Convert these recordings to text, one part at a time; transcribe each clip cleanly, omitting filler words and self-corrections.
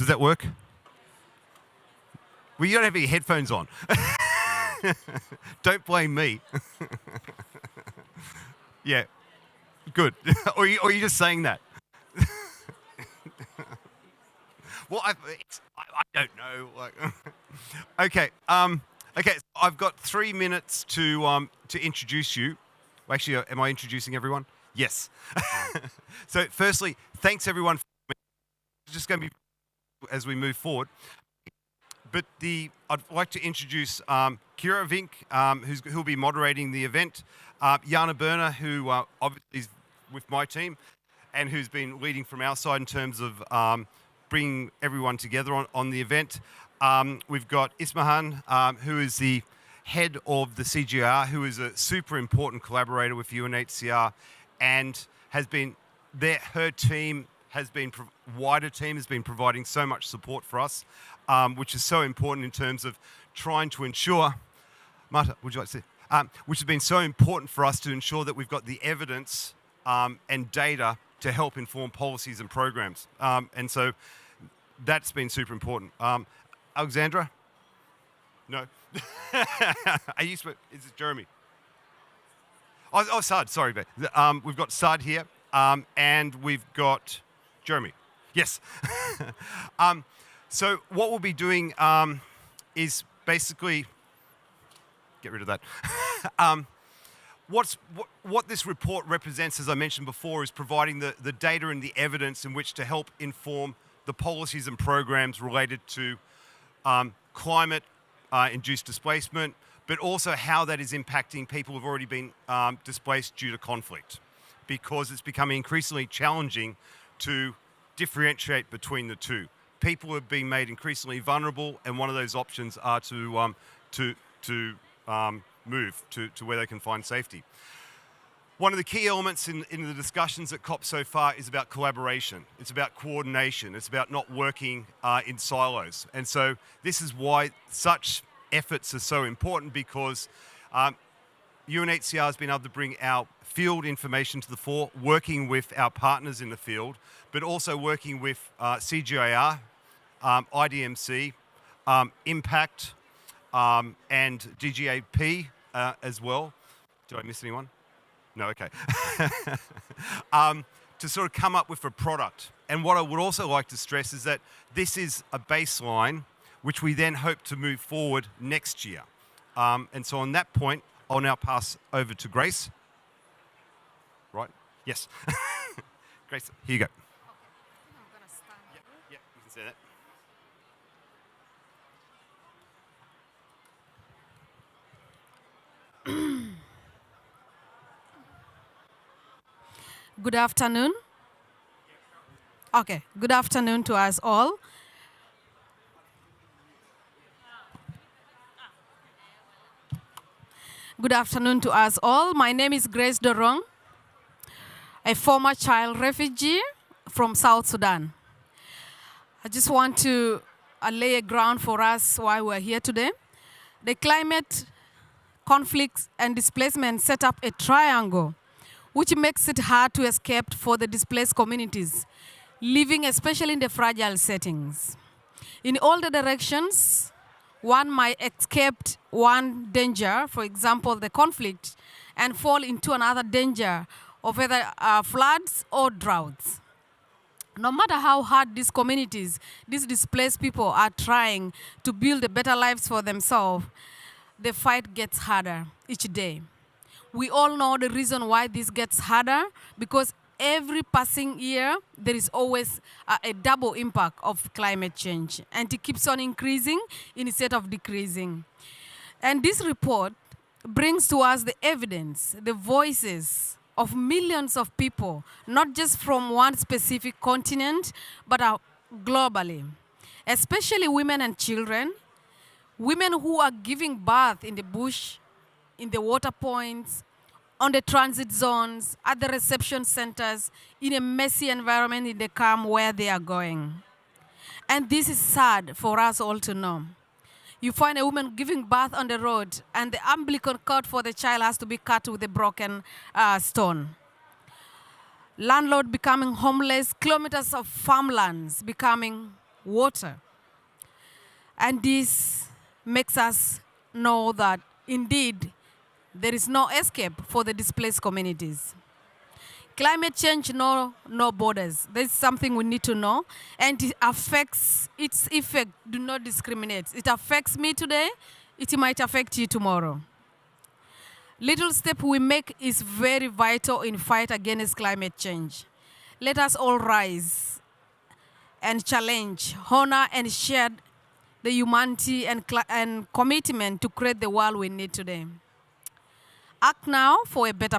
Does that work? Well, you don't have your headphones on. Don't blame me. Yeah, good. Or are you just saying that? Well, I don't know. Like, okay. Okay. So I've got 3 minutes to introduce you. Well, actually, am I introducing everyone? Yes. So, firstly, thanks everyone. It's just going to be as we move forward. But I'd like to introduce Kira Vink, who'll be moderating the event. Jana Berner, who obviously is with my team, and who's been leading from our side in terms of bringing everyone together on the event. We've got Ismahan, who is the head of the CGIAR, who is a super important collaborator with UNHCR, and has been her team has been wider team has been providing so much support for us, which is so important in terms of trying to ensure. Marta, would you like to say? Which has been so important for us to ensure that we've got the evidence and data to help inform policies and programs, and so that's been super important. Alexandra? No. Is it Jeremy? Oh, Saad, sorry. We've got Saad here, and we've got Jeremy. Yes. So what we'll be doing is basically, get rid of that. What this report represents, as I mentioned before, is providing the data and the evidence in which to help inform the policies and programs related to climate-induced displacement, but also how that is impacting people who've already been displaced due to conflict, because it's becoming increasingly challenging to differentiate between the two. People have been made increasingly vulnerable, and one of those options are to move to where they can find safety. One of the key elements in the discussions at COP so far is about collaboration. It's about coordination. It's about not working in silos. And so this is why such efforts are so important, because UNHCR has been able to bring our field information to the fore, working with our partners in the field, but also working with CGIAR, IDMC, Impact, and DGAP as well. Did I miss anyone? No, okay. To sort of come up with a product. And what I would also like to stress is that this is a baseline which we then hope to move forward next year. And so on that point, I'll now pass over to Grace. Right? Yes. Grace, here you go. Okay. I think I'm going to stand here. Yeah, you can say that. Good afternoon. Okay, good afternoon to us all. Good afternoon to us all. My name is Grace Dorong, a former child refugee from South Sudan. I just want to lay a ground for us why we're here today. The climate, conflicts, and displacement set up a triangle which makes it hard to escape for the displaced communities, living especially in the fragile settings. In all the directions, one might escape one danger, for example, the conflict, and fall into another danger of either floods or droughts. No matter how hard these communities, these displaced people are trying to build a better lives for themselves, the fight gets harder each day. We all know the reason why this gets harder, because every passing year, there is always a double impact of climate change, and it keeps on increasing instead of decreasing. And this report brings to us the evidence, the voices of millions of people, not just from one specific continent, but globally, especially women and children, women who are giving birth in the bush, in the water points, on the transit zones, at the reception centers, in a messy environment in the camp where they are going. And this is sad for us all to know. You find a woman giving birth on the road, and the umbilical cord for the child has to be cut with a broken stone. Landlord becoming homeless, kilometers of farmlands becoming water. And this makes us know that indeed there is no escape for the displaced communities. Climate change no borders. That's something we need to know. And its effect do not discriminate. It affects me today, it might affect you tomorrow. Little step we make is very vital in fight against climate change. Let us all rise and challenge, honor and share the humanity and commitment to create the world we need today. Act now for a better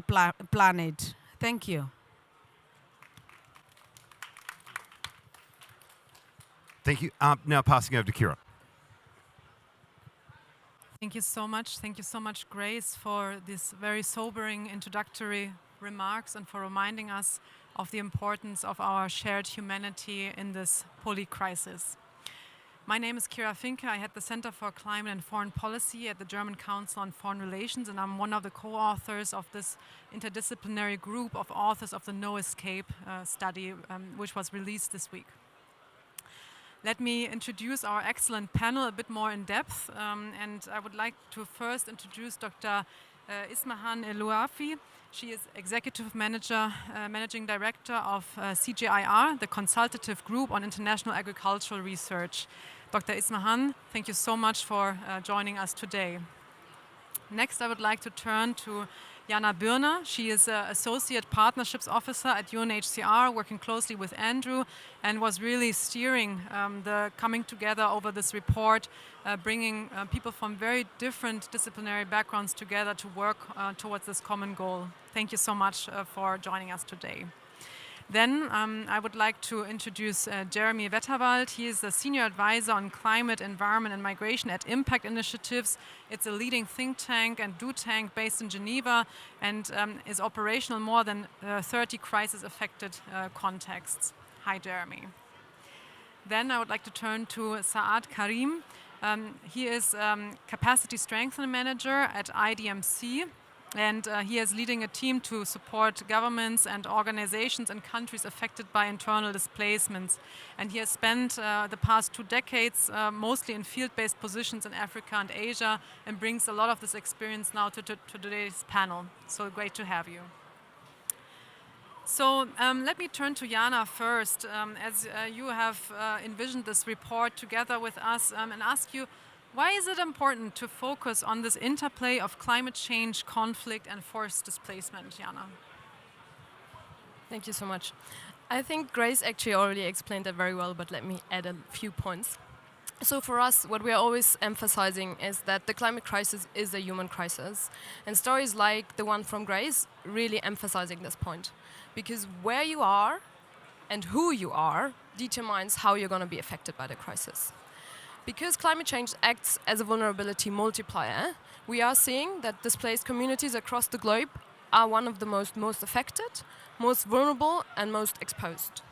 planet. Thank you. Thank you. Now passing over to Kira. Thank you so much. Thank you so much, Grace, for these very sobering introductory remarks and for reminding us of the importance of our shared humanity in this poly-crisis. My name is Kira Finke. I head the Center for Climate and Foreign Policy at the German Council on Foreign Relations, and I'm one of the co-authors of this interdisciplinary group of authors of the No Escape study, which was released this week. Let me introduce our excellent panel a bit more in depth, and I would like to first introduce Dr. Ismahan Elouafi. She is Executive Managing Director of CGIAR, the Consultative Group on International Agricultural Research. Dr. Ismahan, thank you so much for joining us today. Next, I would like to turn to Jana Birner. She is Associate Partnerships Officer at UNHCR, working closely with Andrew, and was really steering the coming together over this report, bringing people from very different disciplinary backgrounds together to work towards this common goal. Thank you so much for joining us today. Then I would like to introduce Jeremy Wetterwald. He is a Senior Advisor on Climate, Environment and Migration at Impact Initiatives. It's a leading think tank and do tank based in Geneva and is operational in more than 30 crisis-affected contexts. Hi, Jeremy. Then I would like to turn to Saad Karim. He is Capacity Strengthening Manager at IDMC. And he is leading a team to support governments and organizations in countries affected by internal displacements. And he has spent the past 2 decades mostly in field-based positions in Africa and Asia and brings a lot of this experience now to today's panel. So great to have you. So let me turn to Jana first, as you have envisioned this report together with us, and ask you, why is it important to focus on this interplay of climate change, conflict, and forced displacement, Jana? Thank you so much. I think Grace actually already explained that very well, but let me add a few points. So for us, what we are always emphasizing is that the climate crisis is a human crisis. And stories like the one from Grace really emphasizing this point. Because where you are and who you are determines how you're going to be affected by the crisis. Because climate change acts as a vulnerability multiplier, we are seeing that displaced communities across the globe are one of the most affected, most vulnerable, and most exposed.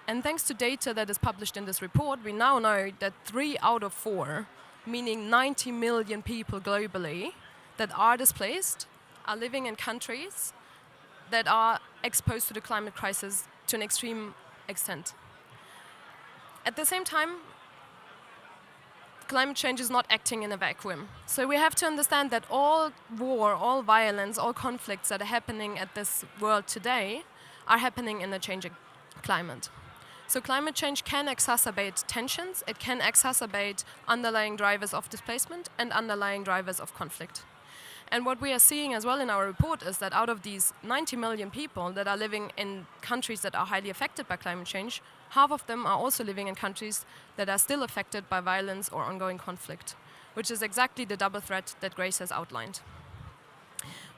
And thanks to data that is published in this report, we now know that 3 out of 4, meaning 90 million people globally, that are displaced, are living in countries that are exposed to the climate crisis to an extreme extent. At the same time, climate change is not acting in a vacuum. So we have to understand that all war, all violence, all conflicts that are happening at this world today are happening in a changing climate. So climate change can exacerbate tensions, it can exacerbate underlying drivers of displacement and underlying drivers of conflict. And what we are seeing as well in our report is that out of these 90 million people that are living in countries that are highly affected by climate change, half of them are also living in countries that are still affected by violence or ongoing conflict, which is exactly the double threat that Grace has outlined.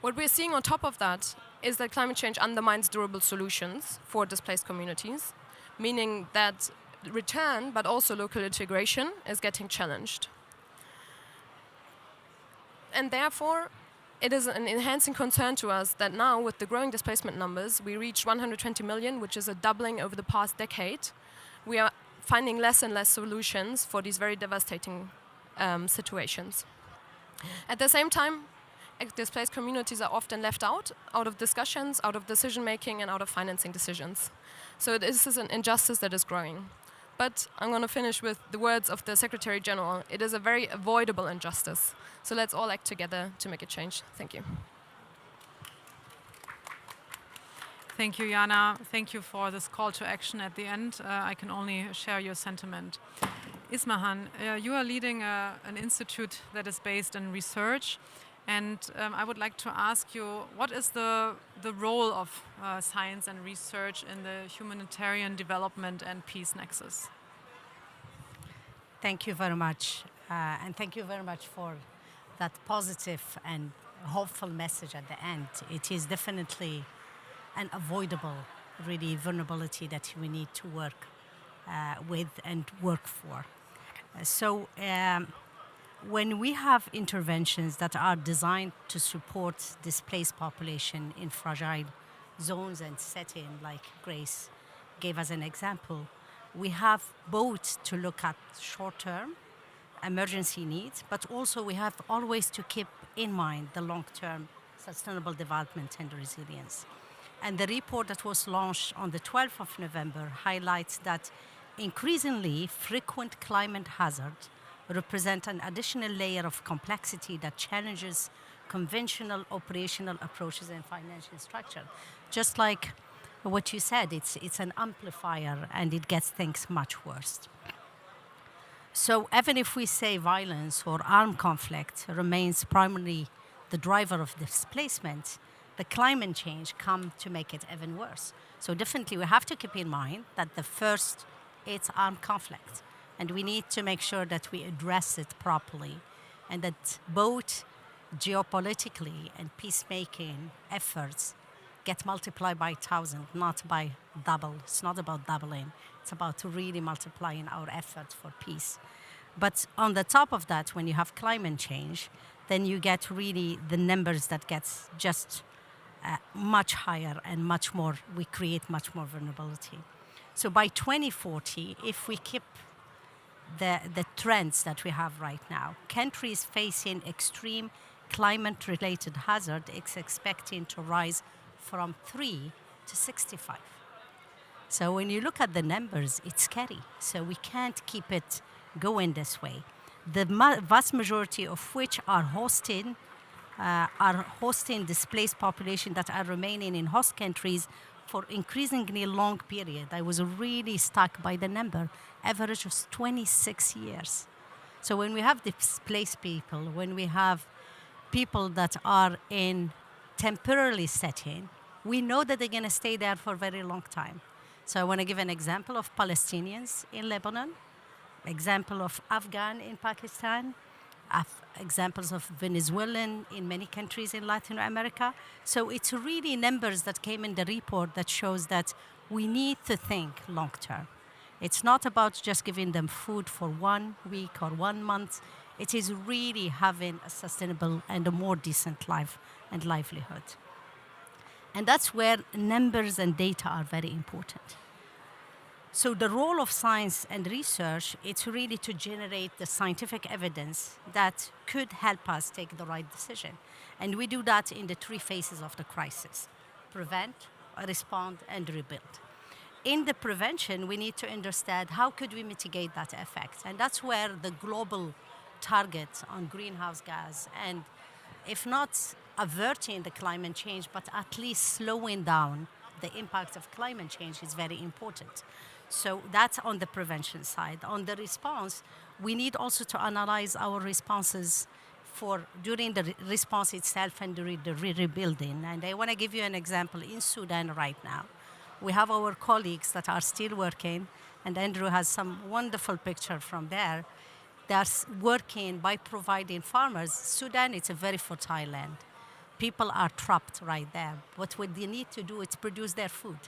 What we're seeing on top of that is that climate change undermines durable solutions for displaced communities, meaning that return, but also local integration, is getting challenged. And therefore, it is an enhancing concern to us that now, with the growing displacement numbers, we reached 120 million, which is a doubling over the past decade. We are finding less and less solutions for these very devastating situations. At the same time, displaced communities are often left out of discussions, out of decision-making, and out of financing decisions. So this is an injustice that is growing. But I'm going to finish with the words of the Secretary General. It is a very avoidable injustice. So let's all act together to make a change. Thank you. Thank you, Jana. Thank you for this call to action at the end. I can only share your sentiment. Ismahan, you are leading an institute that is based in research. And I would like to ask you, what is the role of science and research in the humanitarian development and peace nexus? Thank you very much. And thank you very much for that positive and hopeful message at the end. It is definitely an avoidable, really, vulnerability that we need to work with and work for. When we have interventions that are designed to support displaced population in fragile zones and settings, like Grace gave as an example, we have both to look at short-term emergency needs, but also we have always to keep in mind the long-term sustainable development and resilience. And the report that was launched on the 12th of November highlights that increasingly frequent climate hazards represent an additional layer of complexity that challenges conventional operational approaches and financial structure. Just like what you said, it's an amplifier and it gets things much worse. So even if we say violence or armed conflict remains primarily the driver of displacement, the climate change come to make it even worse. So definitely we have to keep in mind that the first, it's armed conflict. And we need to make sure that we address it properly and that both geopolitically and peacemaking efforts get multiplied by 1,000, not by double. It's not about doubling. It's about really multiplying our efforts for peace. But on the top of that, when you have climate change, then you get really the numbers that gets just much higher and much more, we create much more vulnerability. So by 2040, if we keep the trends that we have right now, countries facing extreme climate-related hazard is expecting to rise from 3 to 65. So when you look at the numbers, it's scary. So we can't keep it going this way. The vast majority of which are hosting displaced population that are remaining in host countries for increasingly long period. I was really struck by the number, average of 26 years. So when we have displaced people, when we have people that are in temporarily setting, we know that they're going to stay there for a very long time. So I want to give an example of Palestinians in Lebanon, example of Afghan in Pakistan, examples of Venezuelan in many countries in Latin America. So it's really numbers that came in the report that shows that we need to think long term. It's not about just giving them food for 1 week or 1 month. It is really having a sustainable and a more decent life and livelihood. And that's where numbers and data are very important. So the role of science and research, it's really to generate the scientific evidence that could help us take the right decision. And we do that in the 3 phases of the crisis: prevent, respond, and rebuild. In the prevention, we need to understand how could we mitigate that effect. And that's where the global target on greenhouse gas, and if not averting the climate change, but at least slowing down the impact of climate change is very important. So that's on the prevention side. On the response, we need also to analyze our responses during the response itself and during the rebuilding. And I want to give you an example in Sudan right now. We have our colleagues that are still working, and Andrew has some wonderful picture from there. They are working by providing farmers. Sudan, it's a very fertile land. People are trapped right there. But what they need to do is produce their food.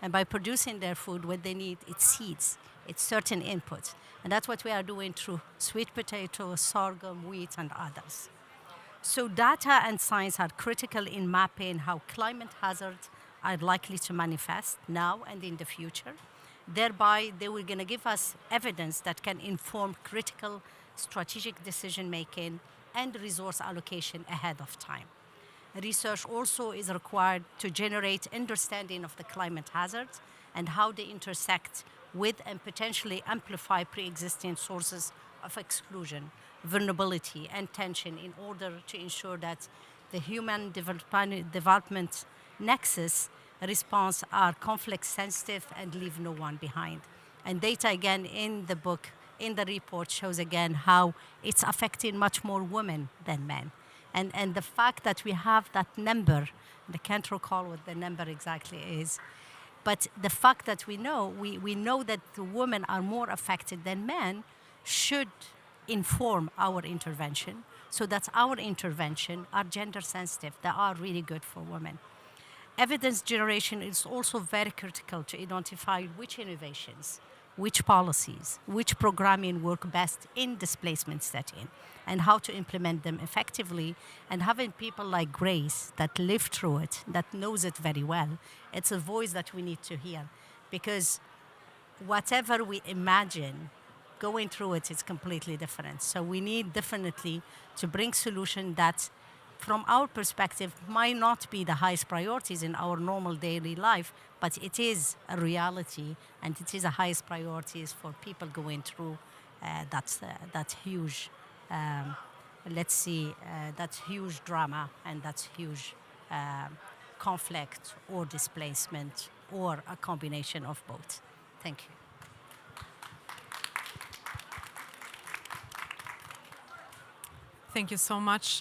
And by producing their food, what they need is seeds, it's certain inputs. And that's what we are doing through sweet potato, sorghum, wheat, and others. So data and science are critical in mapping how climate hazards are likely to manifest now and in the future. Thereby, they were going to give us evidence that can inform critical strategic decision-making and resource allocation ahead of time. Research also is required to generate understanding of the climate hazards and how they intersect with and potentially amplify pre-existing sources of exclusion, vulnerability, and tension in order to ensure that the human development nexus response are conflict sensitive and leave no one behind. And data again in the book, in the report, shows again how it's affecting much more women than men. And the fact that we have that number, I can't recall what the number exactly is, but the fact that we know that the women are more affected than men should inform our intervention, so that our intervention are gender sensitive, they are really good for women. Evidence generation is also very critical to identify which innovations, which policies, which programming work best in displacement setting, and how to implement them effectively. And having people like Grace that live through it, that knows it very well, it's a voice that we need to hear. Because whatever we imagine, going through it is completely different. So we need definitely to bring solutions that, from our perspective, might not be the highest priorities in our normal daily life, but it is a reality, and it is the highest priorities for people going through that huge, that huge drama and that huge conflict or displacement or a combination of both. Thank you. Thank you so much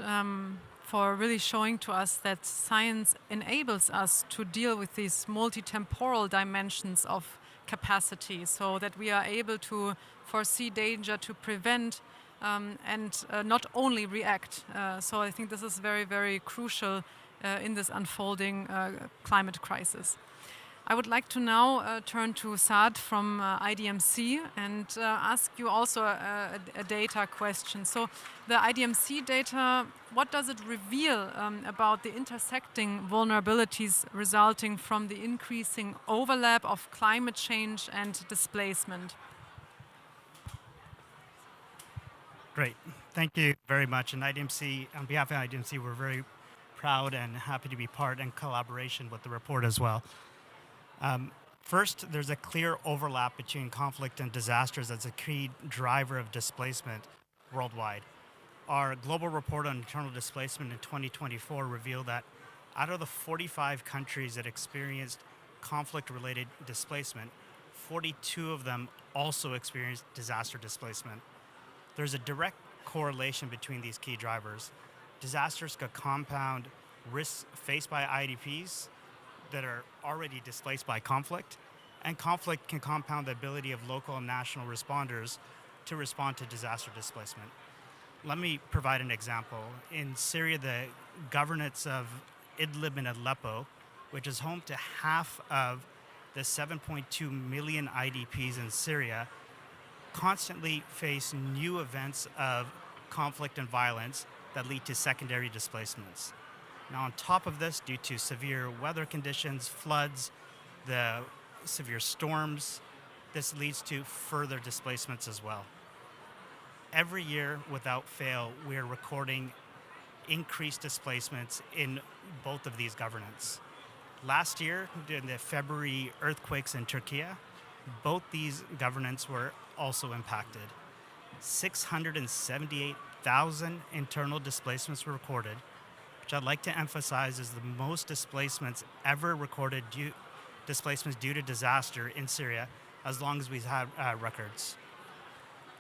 for really showing to us that science enables us to deal with these multi-temporal dimensions of capacity, so that we are able to foresee danger, to prevent, and not only react. So I think this is very, very crucial in this unfolding climate crisis. I would like to now turn to Saad from IDMC and ask you also a data question. So the IDMC data, what does it reveal about the intersecting vulnerabilities resulting from the increasing overlap of climate change and displacement? Great. Thank you very much. And IDMC, on behalf of IDMC, we're very proud and happy to be part in collaboration with the report as well. First, there's a clear overlap between conflict and disasters as a key driver of displacement worldwide. Our global report on internal displacement in 2024 revealed that out of the 45 countries that experienced conflict-related displacement, 42 of them also experienced disaster displacement. There's a direct correlation between these key drivers. Disasters could compound risks faced by IDPs that are already displaced by conflict, and conflict can compound the ability of local and national responders to respond to disaster displacement. Let me provide an example. In Syria, the governance of Idlib and Aleppo, which is home to half of the 7.2 million IDPs in Syria, constantly face new events of conflict and violence that lead to secondary displacements. Now, on top of this, due to severe weather conditions, floods, the severe storms, this leads to further displacements as well. Every year, without fail, we're recording increased displacements in both of these governance. Last year, during the February earthquakes in Turkey, both these governance were also impacted. 678,000 internal displacements were recorded, which I'd like to emphasize is the most displacements ever recorded displacements due to disaster in Syria, as long as we've had records.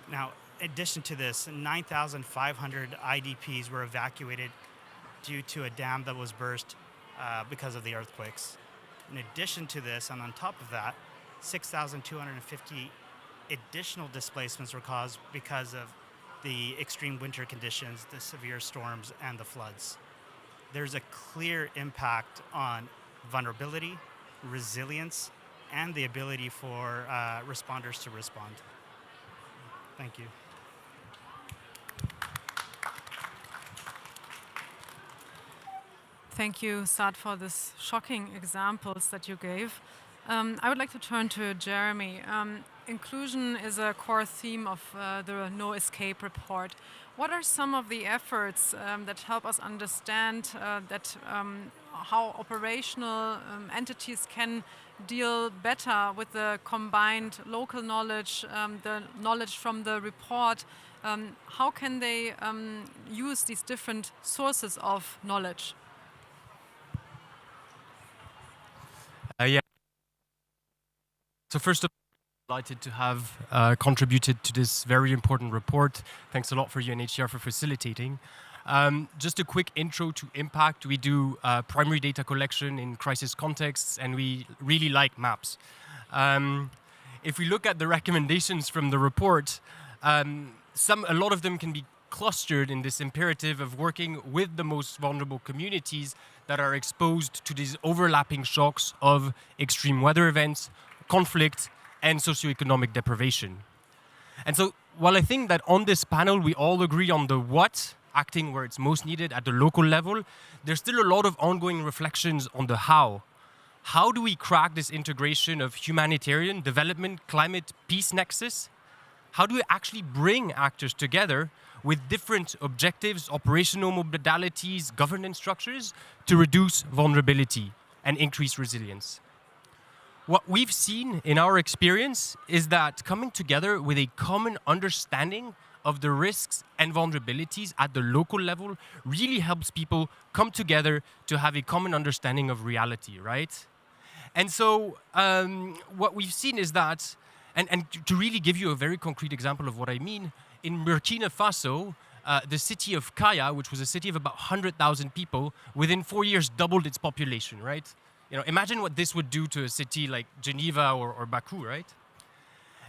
Now, in addition to this, 9,500 IDPs were evacuated due to a dam that was burst because of the earthquakes. In addition to this, and on top of that, 6,250 additional displacements were caused because of the extreme winter conditions, the severe storms, and the floods. There's a clear impact on vulnerability, resilience, and the ability for responders to respond. Thank you. Thank you, Saad, for these shocking examples that you gave. I would like to turn to Jeremy. Inclusion is a core theme of the No Escape report. What are some of the efforts that help us understand that how operational entities can deal better with the combined local knowledge, the knowledge from the report. How can they use these different sources of knowledge? Yeah. So first of all, delighted to have contributed to this very important report. Thanks a lot for UNHCR for facilitating. Just a quick intro to impact. We do primary data collection in crisis contexts, and we really like maps. If we look at the recommendations from the report, a lot of them can be clustered in this imperative of working with the most vulnerable communities that are exposed to these overlapping shocks of extreme weather events, conflict, and socioeconomic deprivation. And so while I think that on this panel we all agree on the what, acting where it's most needed at the local level, there's still a lot of ongoing reflections on the how. How do we crack this integration of humanitarian, development, climate, peace nexus? How do we actually bring actors together with different objectives, operational modalities, governance structures to reduce vulnerability and increase resilience? What we've seen in our experience is that coming together with a common understanding of the risks and vulnerabilities at the local level really helps people come together to have a common understanding of reality, right? And so what we've seen is that, and to really give you a very concrete example of what I mean, in Burkina Faso, the city of Kaya, which was a city of about 100,000 people, within 4 years doubled its population, right? You know, imagine what this would do to a city like Geneva or Baku, right?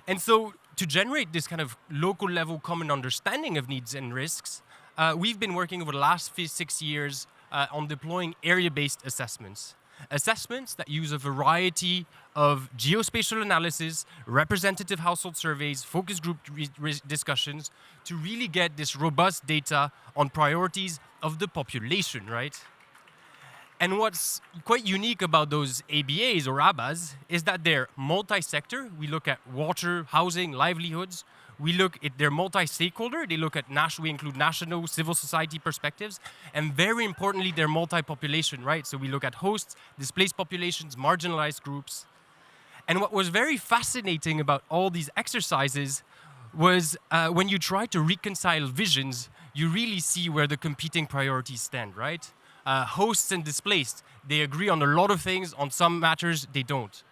And so to generate this kind of local level common understanding of needs and risks, we've been working over the last 6 years on deploying area-based assessments. Assessments that use a variety of geospatial analysis, representative household surveys, focus group discussions to really get this robust data on priorities of the population, right? And what's quite unique about those ABAs or ABAs is that they're multi-sector. We look at water, housing, livelihoods. They're multi-stakeholder. They look at we include national, civil society perspectives. And very importantly, they're multi-population, right? So we look at hosts, displaced populations, marginalized groups. And what was very fascinating about all these exercises was when you try to reconcile visions, you really see where the competing priorities stand, right? Hosts and displaced, they agree on a lot of things. On some matters, they don't.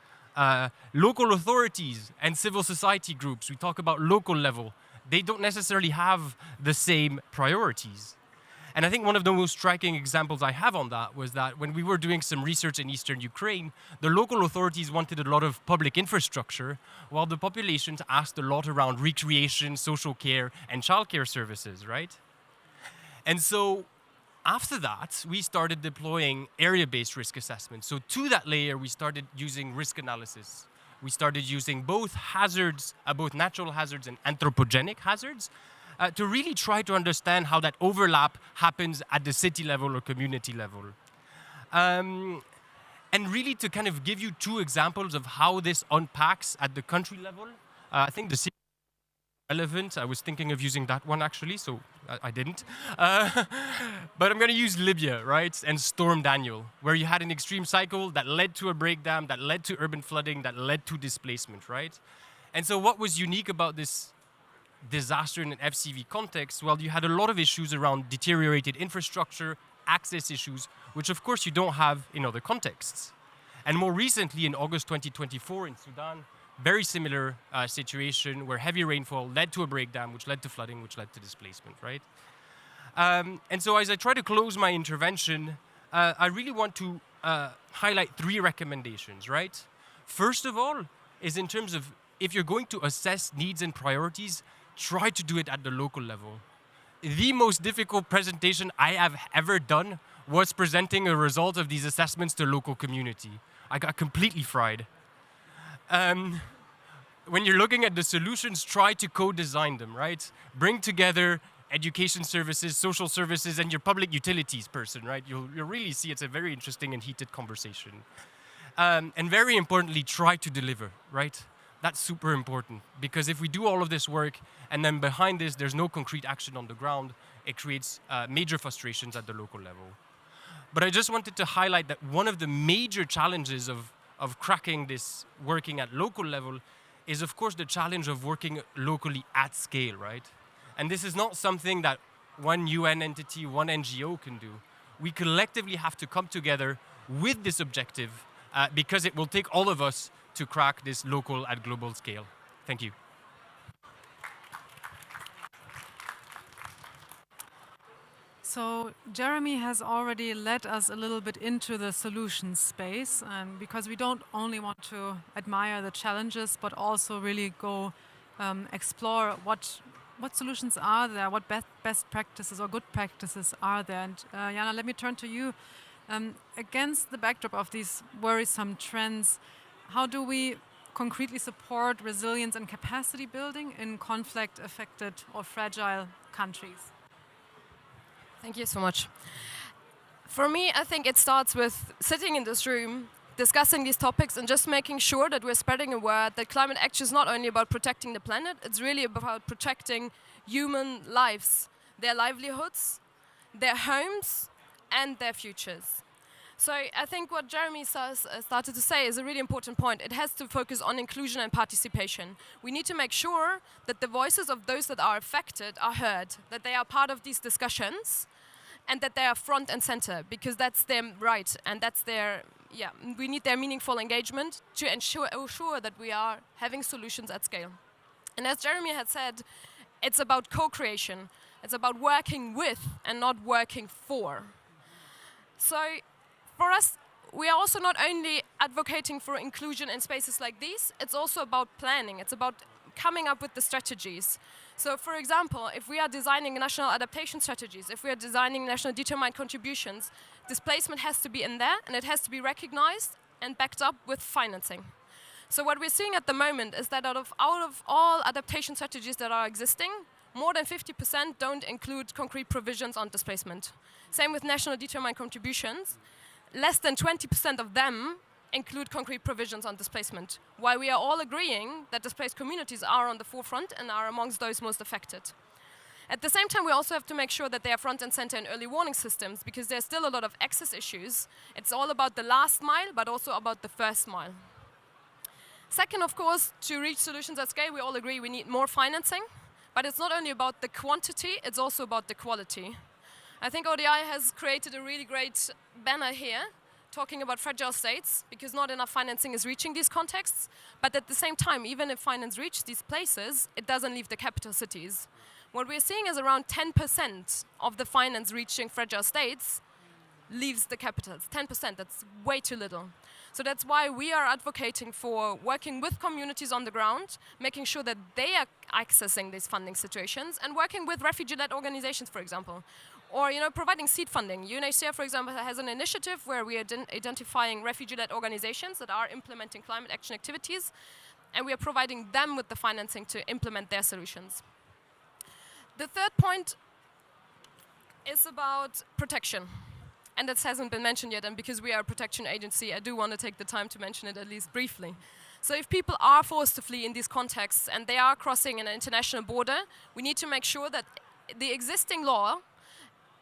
Local authorities and civil society groups, we talk about local level, they don't necessarily have the same priorities. And I think one of the most striking examples I have on that was that when we were doing some research in eastern Ukraine, the local authorities wanted a lot of public infrastructure, while the populations asked a lot around recreation, social care, and childcare services, right? And so after that, we started deploying area-based risk assessments. So to that layer, we started using risk analysis. We started using both hazards, both natural hazards and anthropogenic hazards, to really try to understand how that overlap happens at the city level or community level. And really to kind of give you two examples of how this unpacks at the country level. I think the city relevant. I was thinking of using that one actually, so I didn't. But I'm going to use Libya, right? And Storm Daniel, where you had an extreme cycle that led to a breakdown, that led to urban flooding, that led to displacement, right? And so what was unique about this disaster in an FCV context? Well, you had a lot of issues around deteriorated infrastructure, access issues, which of course you don't have in other contexts. And more recently, in August 2024 in Sudan, very similar situation where heavy rainfall led to a breakdown, which led to flooding, which led to displacement, right? And so as I try to close my intervention, I really want to highlight 3 recommendations, right? First of all, is in terms of if you're going to assess needs and priorities, try to do it at the local level. The most difficult presentation I have ever done was presenting a result of these assessments to local community. I got completely fried. When you're looking at the solutions, try to co-design them, right? Bring together education services, social services, and your public utilities person, right? You'll really see it's a very interesting and heated conversation. And very importantly, try to deliver, right? That's super important, because if we do all of this work and then behind this, there's no concrete action on the ground, it creates major frustrations at the local level. But I just wanted to highlight that one of the major challenges of cracking this working at local level is, of course, the challenge of working locally at scale, right? And this is not something that one UN entity, one NGO can do. We collectively have to come together with this objective because it will take all of us to crack this local at global scale. Thank you. So Jeremy has already led us a little bit into the solutions space, because we don't only want to admire the challenges, but also really go explore what solutions are there, what best practices or good practices are there. And Jana, let me turn to you. Against the backdrop of these worrisome trends, how do we concretely support resilience and capacity building in conflict-affected or fragile countries? Thank you so much. For me, I think it starts with sitting in this room, discussing these topics, and just making sure that we're spreading a word that climate action is not only about protecting the planet, it's really about protecting human lives, their livelihoods, their homes, and their futures. So I think what Jeremy started to say is a really important point. It has to focus on inclusion and participation. We need to make sure that the voices of those that are affected are heard, that they are part of these discussions, and that they are front and center, because that's their right, and that's their, we need their meaningful engagement to ensure that we are having solutions at scale. And as Jeremy had said, it's about co-creation. It's about working with and not working for. So for us, we are also not only advocating for inclusion in spaces like these, it's also about planning. It's about coming up with the strategies. So for example, if we are designing national adaptation strategies, if we are designing national determined contributions, displacement has to be in there, and it has to be recognized and backed up with financing. So what we're seeing at the moment is that out of all adaptation strategies that are existing, more than 50% don't include concrete provisions on displacement. Same with national determined contributions. Less than 20% of them include concrete provisions on displacement, while we are all agreeing that displaced communities are on the forefront and are amongst those most affected. At the same time, we also have to make sure that they are front and center in early warning systems, because there's still a lot of access issues. It's all about the last mile, but also about the first mile. Second, of course, to reach solutions at scale, we all agree we need more financing, but it's not only about the quantity, it's also about the quality. I think ODI has created a really great banner here talking about fragile states, because not enough financing is reaching these contexts. But at the same time, even if finance reaches these places, it doesn't leave the capital cities. What we're seeing is around 10% of the finance reaching fragile states leaves the capitals. 10%, that's way too little. So that's why we are advocating for working with communities on the ground, making sure that they are accessing these funding situations, and working with refugee-led organizations, for example. Or, providing seed funding. UNHCR, for example, has an initiative where we are identifying refugee-led organizations that are implementing climate action activities, and we are providing them with the financing to implement their solutions. The third point is about protection. And that hasn't been mentioned yet, and because we are a protection agency, I do want to take the time to mention it at least briefly. So if people are forced to flee in these contexts and they are crossing an international border, we need to make sure that the existing law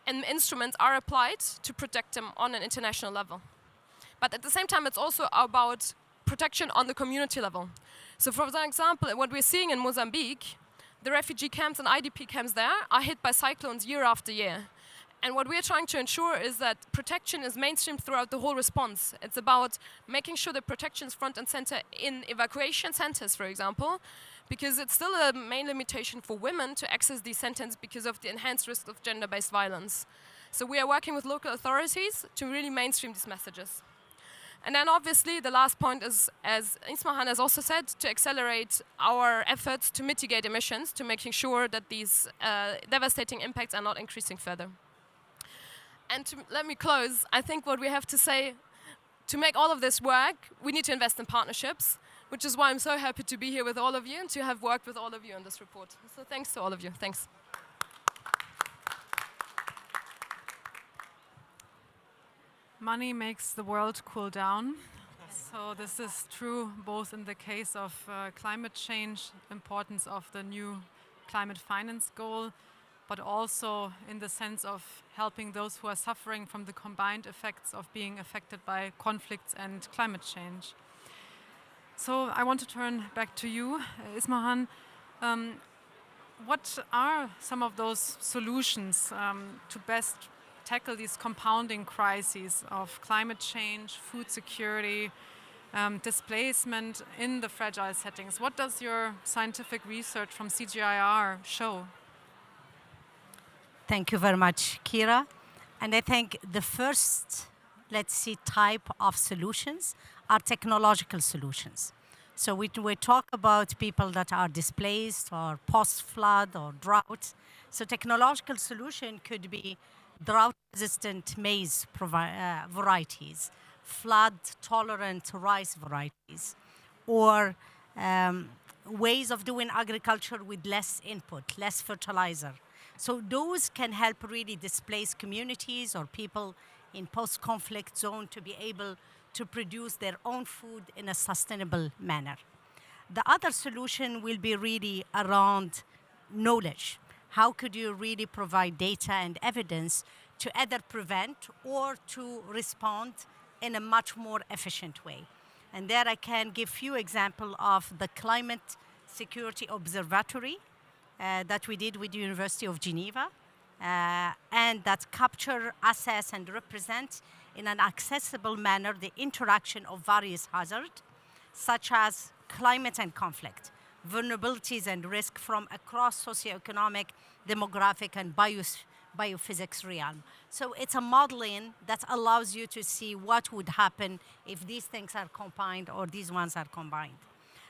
and instruments are applied to protect them on an international level. But at the same time, it's also about protection on the community level. So for example, what we're seeing in Mozambique, the refugee camps and IDP camps there are hit by cyclones year after year. And what we're trying to ensure is that protection is mainstreamed throughout the whole response. It's about making sure that protection is front and center in evacuation centers, for example, because it's still a main limitation for women to access these centers because of the enhanced risk of gender-based violence. So we are working with local authorities to really mainstream these messages. And then obviously the last point is, as Ismahan has also said, to accelerate our efforts to mitigate emissions, to making sure that these devastating impacts are not increasing further. And let me close, I think what we have to say, to make all of this work, we need to invest in partnerships, which is why I'm so happy to be here with all of you and to have worked with all of you on this report. So thanks to all of you. Thanks. Money makes the world cool down. So this is true both in the case of climate change, importance of the new climate finance goal, but also in the sense of helping those who are suffering from the combined effects of being affected by conflicts and climate change. So I want to turn back to you, Ismahan. What are some of those solutions to best tackle these compounding crises of climate change, food security, displacement in the fragile settings? What does your scientific research from CGIAR show? Thank you very much, Kira. And I think the first, let's see, type of solutions are technological solutions. So we talk about people that are displaced or post-flood or drought. So technological solution could be drought-resistant maize varieties, flood-tolerant rice varieties, or ways of doing agriculture with less input, less fertilizer. So those can help really displace communities or people in post-conflict zone to be able to produce their own food in a sustainable manner. The other solution will be really around knowledge. How could you really provide data and evidence to either prevent or to respond in a much more efficient way? And there I can give few examples of the Climate Security Observatory that we did with the University of Geneva, and that capture, assess, and represent in an accessible manner the interaction of various hazards, such as climate and conflict, vulnerabilities and risk from across socioeconomic, demographic, and biophysics realm. So it's a modeling that allows you to see what would happen if these things are combined or these ones are combined.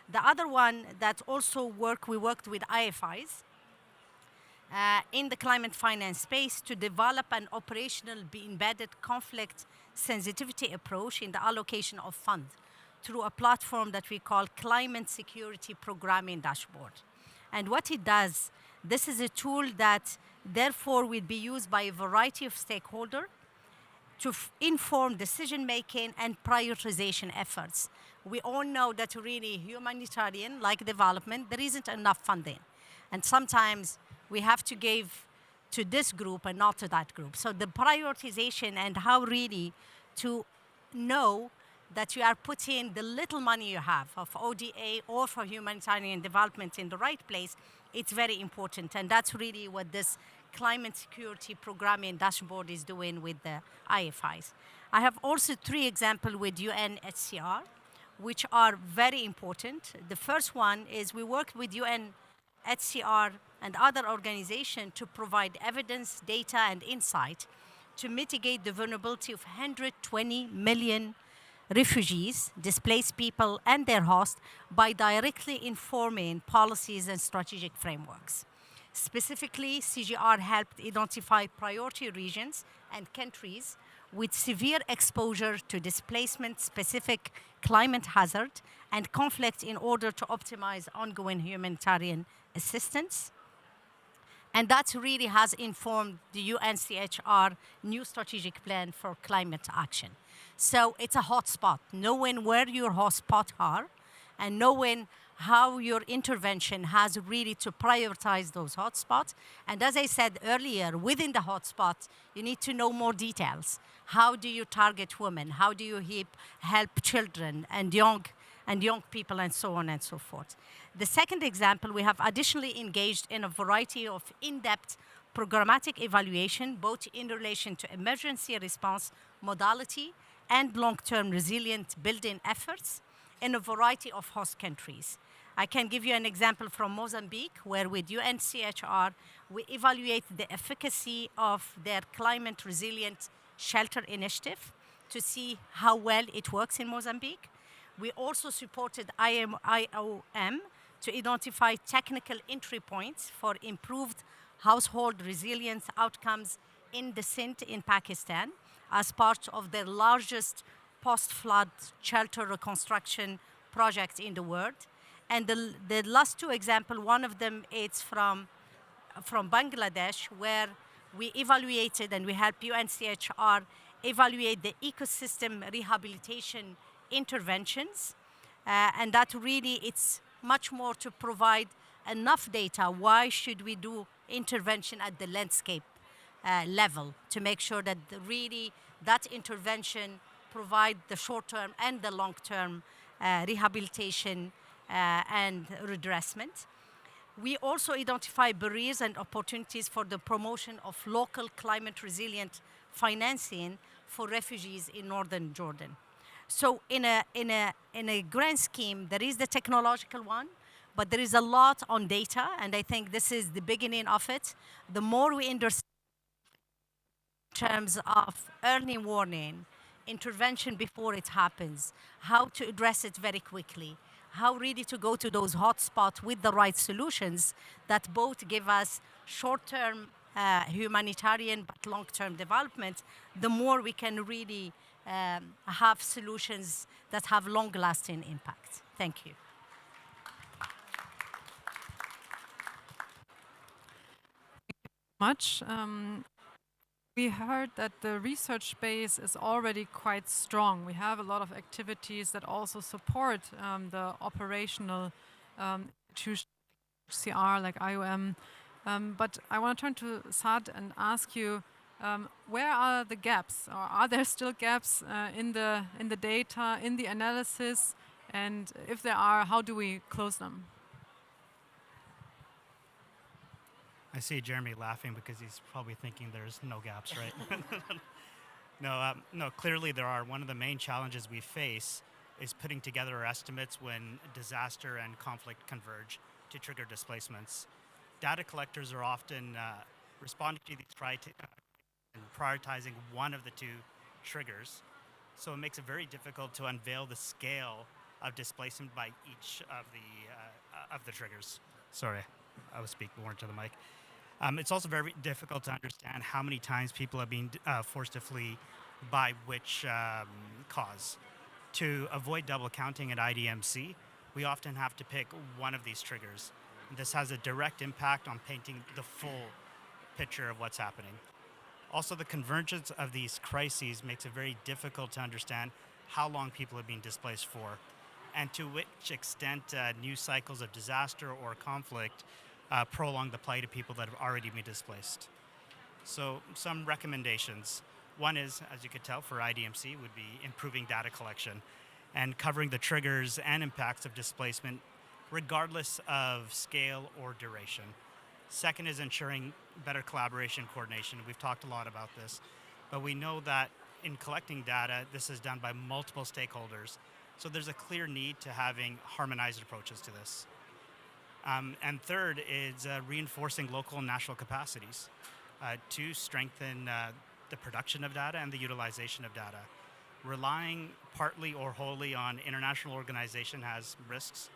The other one that also we worked with IFIs in the climate finance space to develop an operational embedded conflict sensitivity approach in the allocation of funds through a platform that we call Climate Security Programming Dashboard. And what it does, this is a tool that therefore will be used by a variety of stakeholders to inform decision-making and prioritization efforts. We all know that really humanitarian, like development, there isn't enough funding. And sometimes we have to give to this group and not to that group. So the prioritization and how really to know that you are putting the little money you have of ODA or for humanitarian development in the right place, it's very important. And that's really what this Climate Security Programming Dashboard is doing with the IFIs. I have also 3 examples with UNHCR, which are very important. The first one is we worked with UNHCR and other organizations to provide evidence, data, and insight to mitigate the vulnerability of 120 million refugees, displaced people, and their hosts by directly informing policies and strategic frameworks. Specifically, CGIAR helped identify priority regions and countries with severe exposure to displacement-specific climate hazard and conflict in order to optimize ongoing humanitarian assistance. And that really has informed the UNHCR new strategic plan for climate action. So it's a hotspot, knowing where your hotspots are and knowing how your intervention has really to prioritize those hotspots. And as I said earlier, within the hotspots, you need to know more details. How do you target women? How do you help children and young people and so on and so forth? The second example, we have additionally engaged in a variety of in-depth programmatic evaluation, both in relation to emergency response modality and long-term resilient building efforts in a variety of host countries. I can give you an example from Mozambique, where with UNHCR, we evaluate the efficacy of their climate resilient shelter initiative to see how well it works in Mozambique. We also supported IOM to identify technical entry points for improved household resilience outcomes in the Sindh in Pakistan as part of their largest post-flood shelter reconstruction project in the world. And the last 2 examples, one of them is from Bangladesh, where we evaluated and we helped UNHCR evaluate the ecosystem rehabilitation interventions. And that really, it's much more to provide enough data. Why should we do intervention at the landscape level to make sure that really that intervention provide the short-term and the long-term rehabilitation and redressment. We also identify barriers and opportunities for the promotion of local climate resilient financing for refugees in northern Jordan. So in a grand scheme, there is the technological one, but there is a lot on data, and I think this is the beginning of it. The more we understand in terms of early warning, intervention before it happens, how to address it very quickly, how really to go to those hotspots with the right solutions that both give us short-term humanitarian but long-term development, the more we can really have solutions that have long-lasting impact. Thank you. Much. We heard that the research base is already quite strong. We have a lot of activities that also support the operational institutions, UNHCR, like IOM. But I want to turn to Saad and ask you, where are the gaps? Or are there still gaps in the data, in the analysis? And if there are, how do we close them? I see Jeremy laughing because he's probably thinking there's no gaps, right? No, clearly there are. One of the main challenges we face is putting together our estimates when disaster and conflict converge to trigger displacements. Data collectors are often responding to these and prioritizing one of the two triggers. So it makes it very difficult to unveil the scale of displacement by each of the triggers. Sorry, I was speaking more into the mic. It's also very difficult to understand how many times people have been forced to flee by which cause. To avoid double counting at IDMC, we often have to pick one of these triggers. This has a direct impact on painting the full picture of what's happening. Also, the convergence of these crises makes it very difficult to understand how long people have been displaced for, and to which extent new cycles of disaster or conflict prolong the plight of people that have already been displaced. So some recommendations. One is, as you could tell, for IDMC would be improving data collection and covering the triggers and impacts of displacement regardless of scale or duration. Second is ensuring better collaboration and coordination. We've talked a lot about this, but we know that in collecting data, this is done by multiple stakeholders. So there's a clear need to having harmonized approaches to this. And third is reinforcing local and national capacities to strengthen the production of data and the utilization of data. Relying partly or wholly on international organization has risks,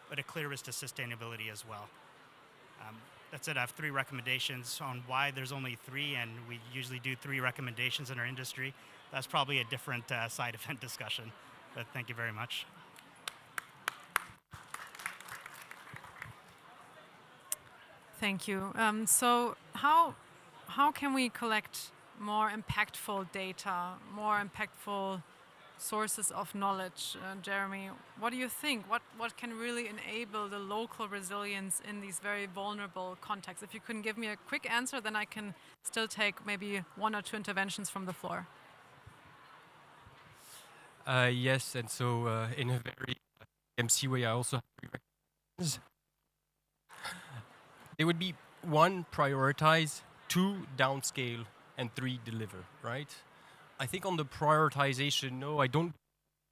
but a clear risk to sustainability as well. That's it. I have 3 recommendations on why there's only 3, and we usually do 3 recommendations in our industry. That's probably a different side event discussion, but thank you very much. Thank you. So how can we collect more impactful data, more impactful sources of knowledge? Jeremy, what do you think? What can really enable the local resilience in these very vulnerable contexts? If you can give me a quick answer, then I can still take maybe 1 or 2 interventions from the floor. Yes, and so in a very MC way, I also have 3 recommendations. They would be 1, prioritize, 2, downscale, and 3, deliver, right? I think on the prioritization, no, I don't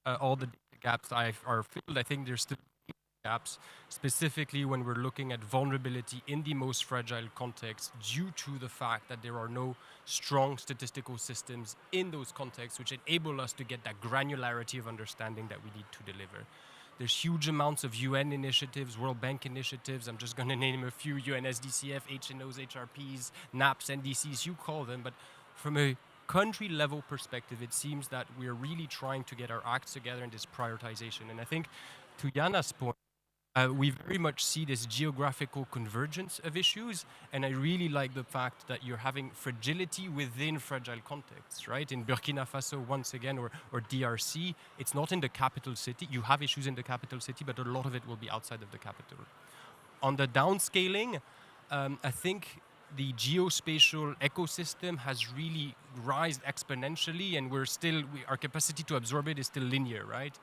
all the gaps are filled. I think there's still gaps, specifically when we're looking at vulnerability in the most fragile context due to the fact that there are no strong statistical systems in those contexts which enable us to get that granularity of understanding that we need to deliver. There's huge amounts of UN initiatives, World Bank initiatives. I'm just going to name a few: UNSDCF, HNOs, HRPs, NAPs, NDCs, you call them. But from a country level perspective, it seems that we're really trying to get our acts together in this prioritization. And I think to Jana's point, we very much see this geographical convergence of issues, and I really like the fact that you're having fragility within fragile contexts, right? In Burkina Faso, once again, or DRC, it's not in the capital city. You have issues in the capital city, but a lot of it will be outside of the capital. On the downscaling, I think the geospatial ecosystem has really risen exponentially, and our capacity to absorb it is still linear, right?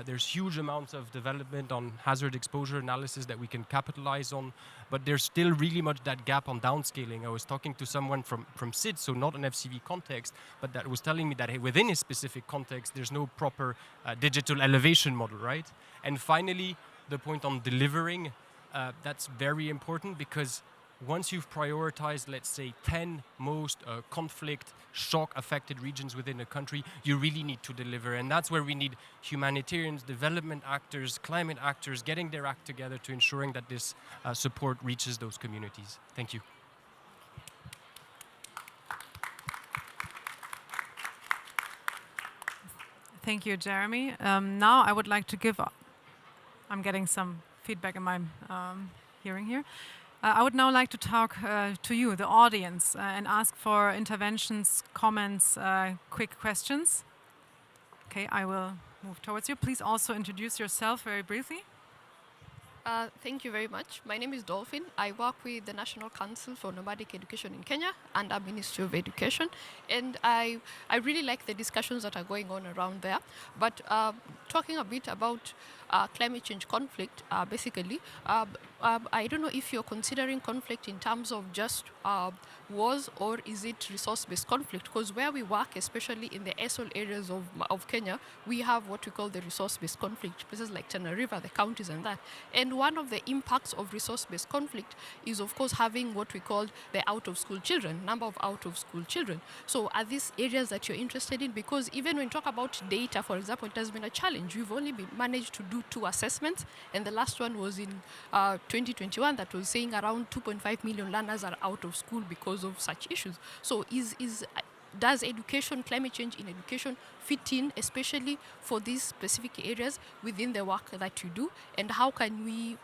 There's huge amounts of development on hazard exposure analysis that we can capitalize on, but there's still really much that gap on downscaling. I was talking to someone from SID, so not an FCV context, but that was telling me that within a specific context, there's no proper digital elevation model, right? And finally, the point on delivering, that's very important, because once you've prioritized, let's say, 10 most conflict, shock-affected regions within a country, you really need to deliver. And that's where we need humanitarians, development actors, climate actors, getting their act together to ensuring that this support reaches those communities. Thank you. Thank you, Jeremy. Now I would like to give... I'm getting some feedback in my hearing here. I would now like to talk to you, the audience, and ask for interventions, comments, quick questions. Okay, I will move towards you. Please also introduce yourself very briefly. Thank you very much. My name is Dolphin. I work with the National Council for Nomadic Education in Kenya and our Ministry of Education. And I really like the discussions that are going on around there. But talking a bit about climate change conflict, basically, I don't know if you're considering conflict in terms of just wars, or is it resource-based conflict? Because where we work, especially in the SL areas of Kenya, we have what we call the resource-based conflict, places like Tana River, the counties and that. And one of the impacts of resource-based conflict is, of course, having what we call the out-of-school children, number of out-of-school children. So are these areas that you're interested in? Because even when we talk about data, for example, it has been a challenge. We've only managed to do 2 assessments, and the last one was in 2021 that was saying around 2.5 million learners are out of school because of such issues. So does education, climate change in education fit in, especially for these specific areas within the work that you do? And how can we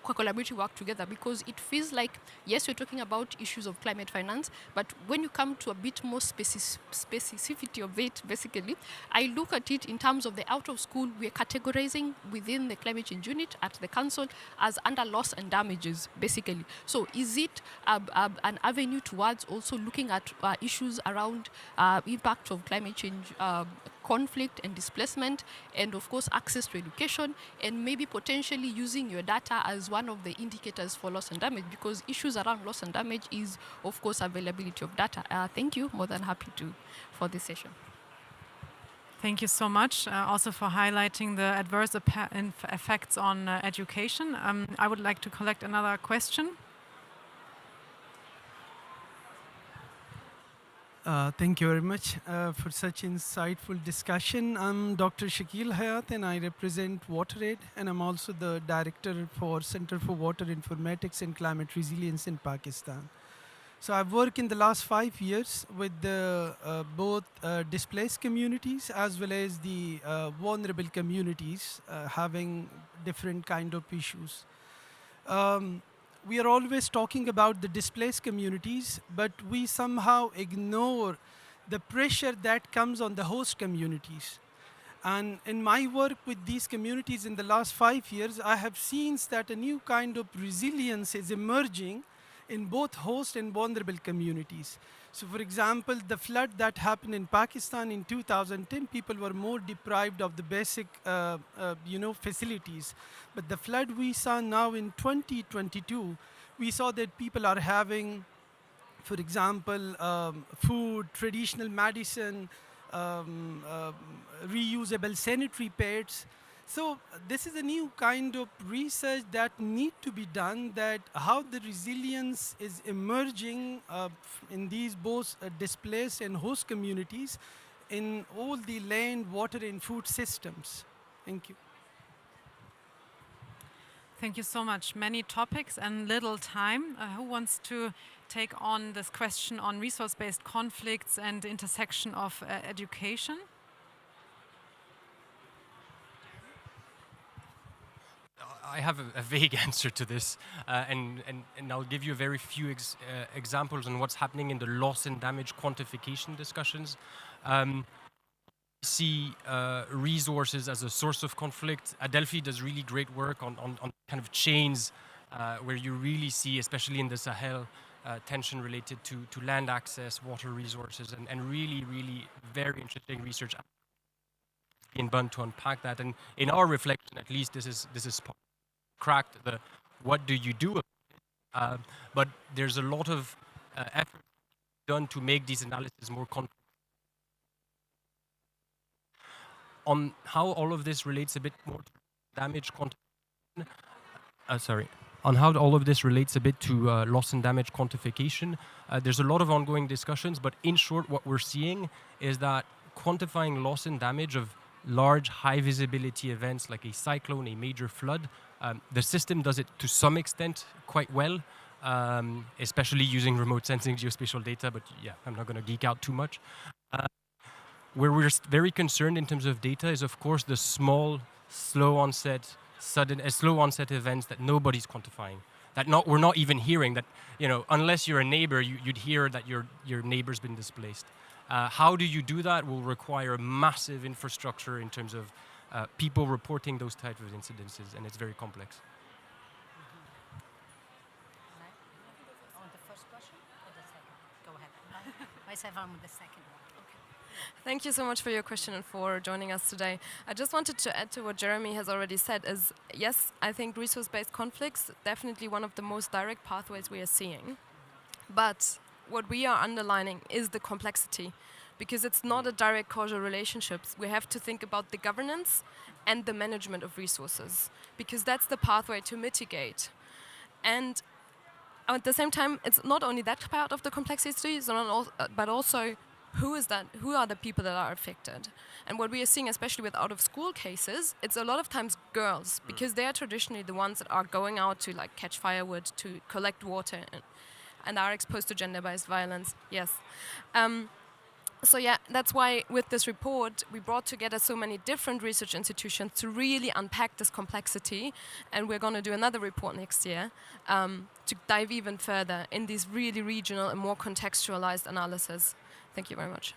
collaboratively work together? Because it feels like, yes, we're talking about issues of climate finance, but when you come to a bit more specificity of it, basically, I look at it in terms of the out of school, we're categorizing within the climate change unit at the council as under loss and damages, basically. So is it an avenue towards also looking at issues around impact of climate change conflict and displacement, and of course access to education, and maybe potentially using your data as one of the indicators for loss and damage, because issues around loss and damage is of course availability of data. Thank you, more than happy to for this session. Thank you so much also for highlighting the adverse effects on education. I would like to collect another question. Thank you very much for such insightful discussion. I'm Dr. Shakil Hayat, and I represent WaterAid, and I'm also the director for Center for Water Informatics and Climate Resilience in Pakistan. So I've worked in the last 5 years with both displaced communities as well as the vulnerable communities having different kind of issues. We are always talking about the displaced communities, but we somehow ignore the pressure that comes on the host communities. And in my work with these communities in the last 5 years, I have seen that a new kind of resilience is emerging in both host and vulnerable communities. So for example, the flood that happened in Pakistan in 2010, people were more deprived of the basic facilities. But the flood we saw now in 2022, we saw that people are having, for example, food, traditional medicine, reusable sanitary pads. So this is a new kind of research that need to be done, that how the resilience is emerging in these both displaced and host communities in all the land, water, and food systems. Thank you. Thank you so much. Many topics and little time. Who wants to take on this question on resource-based conflicts and the intersection of education? I have a vague answer to this, and I'll give you a very few examples on what's happening in the loss and damage quantification discussions. See resources as a source of conflict. Adelphi does really great work on kind of chains where you really see, especially in the Sahel, tension related to land access, water resources, and really, really very interesting research in Bun to unpack that. And in our reflection, at least, this is cracked the what do you do? But there's a lot of effort done to make these analyses more on how all of this relates a bit more to damage quantification. On how all of this relates a bit to loss and damage quantification. There's a lot of ongoing discussions, but in short, what we're seeing is that quantifying loss and damage of large, high visibility events like a cyclone, a major flood, the system does it to some extent quite well, especially using remote sensing geospatial data, but yeah, I'm not going to geek out too much. Where we're very concerned in terms of data is, of course, the small, slow onset events that nobody's quantifying. That we're not even hearing that, unless you're a neighbor, you'd hear that your neighbor's been displaced. How do you do that will require massive infrastructure in terms of people reporting those types of incidences, and it's very complex. On the first question or the second? Go ahead. Myself, I'm with the second one. Thank you so much for your question and for joining us today. I just wanted to add to what Jeremy has already said is, yes, I think resource-based conflicts, definitely one of the most direct pathways we are seeing. But what we are underlining is the complexity, because it's not a direct causal relationship. We have to think about the governance and the management of resources, because that's the pathway to mitigate. And at the same time, it's not only that part of the complexity, but also who are the people that are affected. And what we are seeing, especially with out-of-school cases, it's a lot of times girls, because they are traditionally the ones that are going out to catch firewood, to collect water, and are exposed to gender-based violence. Yes. So yeah, that's why with this report, we brought together so many different research institutions to really unpack this complexity. And we're going to do another report next year to dive even further in these really regional and more contextualized analysis. Thank you very much.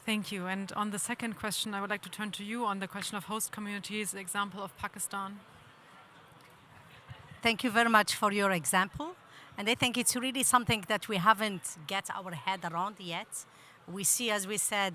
Thank you. And on the second question, I would like to turn to you on the question of host communities, the example of Pakistan. Thank you very much for your example. And I think it's really something that we haven't get our head around yet. We see, as we said,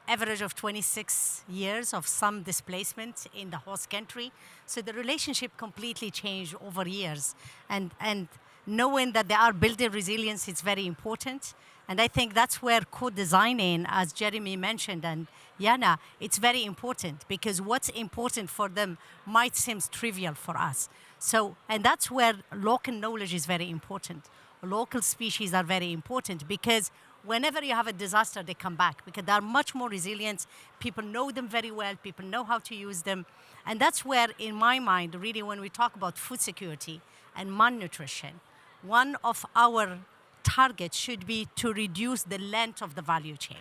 average of 26 years of some displacement in the host country. So the relationship completely changed over years. And knowing that they are building resilience is very important. And I think that's where co-designing, as Jeremy mentioned, and Jana, it's very important, because what's important for them might seem trivial for us. So, and that's where local knowledge is very important. Local species are very important, because whenever you have a disaster, they come back, because they're much more resilient. People know them very well. People know how to use them. And that's where, in my mind, really, when we talk about food security and malnutrition, one of our targets should be to reduce the length of the value chain.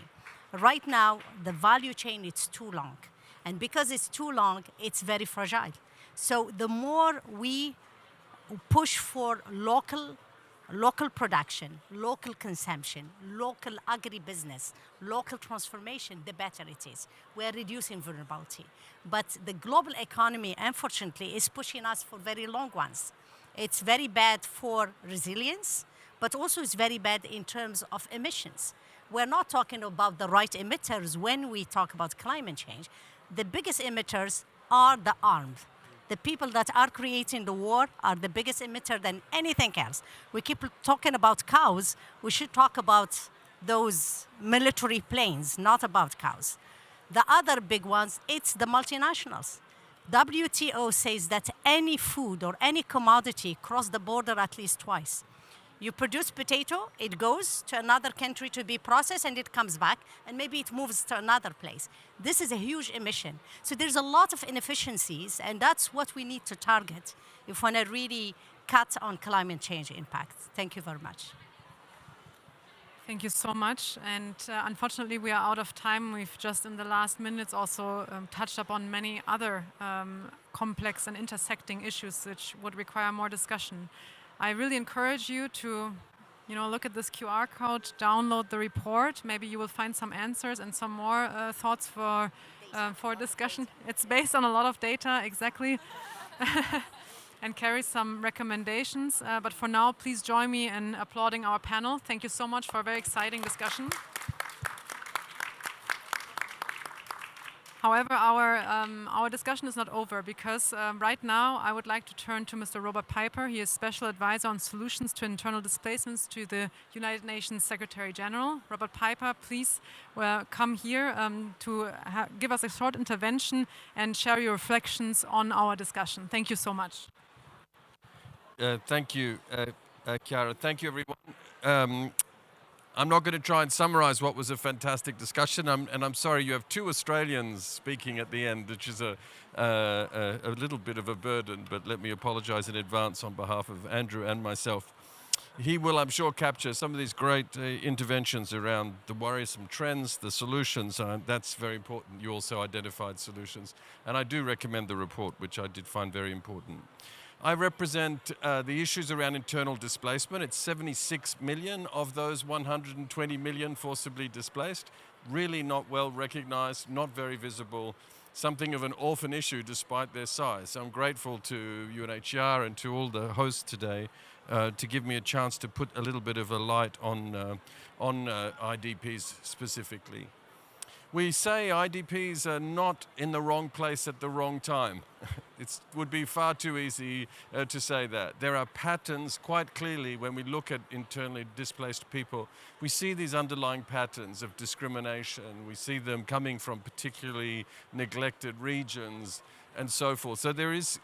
Right now, the value chain is too long. And because it's too long, it's very fragile. So the more we push for local production, local consumption, local agribusiness, local transformation, the better it is. We are reducing vulnerability. But the global economy, unfortunately, is pushing us for very long ones. It's very bad for resilience, but also it's very bad in terms of emissions. We're not talking about the right emitters when we talk about climate change. The biggest emitters are the armed. The people that are creating the war are the biggest emitter than anything else. We keep talking about cows. We should talk about those military planes, not about cows. The other big ones, it's the multinationals. WTO says that any food or any commodity cross the border at least twice. You produce potato, it goes to another country to be processed, and it comes back, and maybe it moves to another place. This is a huge emission. So there's a lot of inefficiencies, and that's what we need to target if we want to really cut on climate change impact. Thank you very much. Thank you so much. And unfortunately, we are out of time. We've just in the last minutes also touched upon many other complex and intersecting issues which would require more discussion. I really encourage you to look at this QR code, download the report. Maybe you will find some answers and some more thoughts for discussion. It's based on a lot of data, exactly. and carry some recommendations. But for now, please join me in applauding our panel. Thank you so much for a very exciting discussion. However, our discussion is not over, because right now I would like to turn to Mr. Robert Piper. He is Special Advisor on Solutions to Internal Displacements to the United Nations Secretary General. Robert Piper, please come here to give us a short intervention and share your reflections on our discussion. Thank you so much. Thank you, Chiara. Thank you, everyone. I'm not going to try and summarize what was a fantastic discussion, and I'm sorry you have two Australians speaking at the end, which is a little bit of a burden, but let me apologize in advance on behalf of Andrew and myself. He will, I'm sure, capture some of these great interventions around the worrisome trends, the solutions, and that's very important. You also identified solutions, and I do recommend the report, which I did find very important. I represent the issues around internal displacement. It's 76 million of those 120 million forcibly displaced. Really not well recognized, not very visible, something of an orphan issue despite their size. So I'm grateful to UNHCR and to all the hosts today to give me a chance to put a little bit of a light on IDPs specifically. We say IDPs are not in the wrong place at the wrong time. It would be far too easy to say that. There are patterns quite clearly when we look at internally displaced people. We see these underlying patterns of discrimination. We see them coming from particularly neglected regions and so forth. So there is,